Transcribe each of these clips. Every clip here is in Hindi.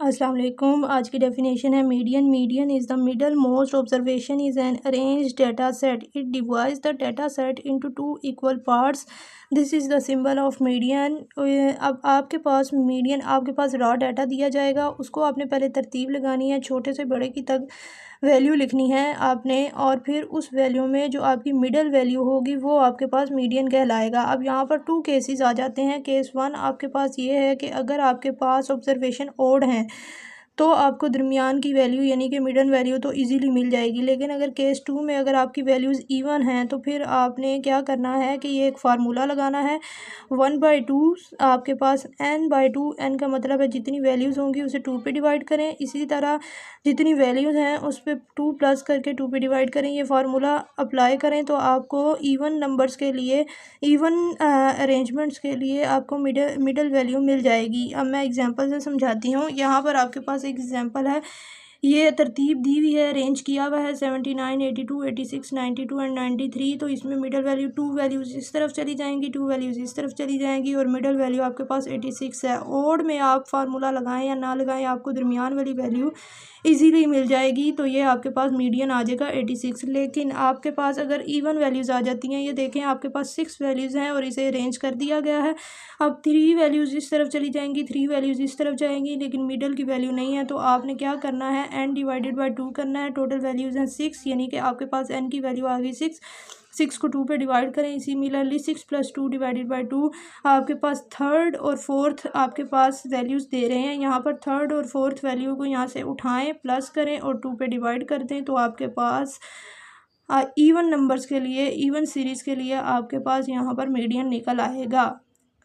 अस्सलाम वालेकुम। आज की डेफिनेशन है median. Median is the middle most observation is an arrange data set. It divides the data set into two equal parts. This is the symbol of median. अब आपके पास मीडियन, आपके पास रॉ डाटा दिया जाएगा, उसको आपने पहले तरतीब लगानी है, छोटे से बड़े की तक वैल्यू लिखनी है आपने, और फिर उस वैल्यू में जो आपकी मिडल वैल्यू होगी वो आपके पास मीडियन कहलाएगा। अब यहाँ पर टू केसेस आ जाते हैं। केस वन आपके पास ये है कि अगर आपके पास ऑब्जर्वेशन ओड हैं तो आपको दरमियान की वैल्यू यानी कि मिडल वैल्यू तो इजीली मिल जाएगी। लेकिन अगर केस टू में अगर आपकी वैल्यूज़ इवन हैं तो फिर आपने क्या करना है कि ये एक फार्मूला लगाना है 1/2। आपके पास n/2, n का मतलब है जितनी वैल्यूज़ होंगी उसे 2 पे डिवाइड करें। इसी तरह जितनी वैल्यूज़ हैं उस पर 2 प्लस करके 2 पे डिवाइड करें। ये फार्मूला अप्लाई करें तो आपको इवन नंबर्स के लिए, इवन अरेंजमेंट्स के लिए आपको मिडल वैल्यू मिल जाएगी। अब मैं एग्जांपल से समझाती हूँ। यहाँ पर आपके पास एक एग्जांपल है, ये तरतीब दी हुई है, अरेंज किया हुआ है 79, 82, 86, 92 एंड 93। तो इसमें मिडल वैल्यू, टू वैल्यूज़ इस तरफ चली जाएंगी, टू वैल्यूज़ इस तरफ चली जाएंगी और मिडल वैल्यू आपके पास 86 है। ओड में आप फार्मूला लगाएं या ना लगाएं, आपको दरमियान वाली वैल्यू इजीली मिल जाएगी। तो ये आपके पास मीडियन आ जाएगा 86। लेकिन आपके पास अगर इवन वैल्यूज़ आ जाती हैं, ये देखें आपके पास 6 वैल्यूज़ हैं और इसे अरेंज कर दिया गया है। अब 3 वैल्यूज़ इस तरफ चली जाएंगी, 3 वैल्यूज़ इस तरफ जाएंगी, लेकिन मिडल की वैल्यू नहीं है। तो आपने क्या करना है, n/2 करना है। टोटल वैल्यूज़ हैं 6, यानी कि आपके पास n की वैल्यू आ गई 6। 6 को 2 पे डिवाइड करें। सिमिलरली 6 + 2 / 2 आपके पास थर्ड और फोर्थ आपके पास वैल्यूज़ दे रहे हैं। यहाँ पर थर्ड और फोर्थ वैल्यू को यहाँ से उठाएं, प्लस करें और 2 पे डिवाइड कर दें। तो आपके पास इवन नंबर्स के लिए, इवन सीरीज़ के लिए आपके पास यहाँ पर मीडियन निकल आएगा।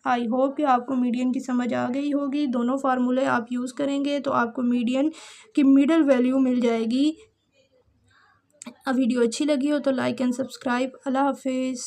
आई होप कि आपको मीडियन की समझ आ गई होगी। दोनों फार्मूले आप यूज़ करेंगे तो आपको मीडियन की मिडल वैल्यू मिल जाएगी। वीडियो अच्छी लगी हो तो लाइक एंड सब्सक्राइब। अल्लाह हाफिज़।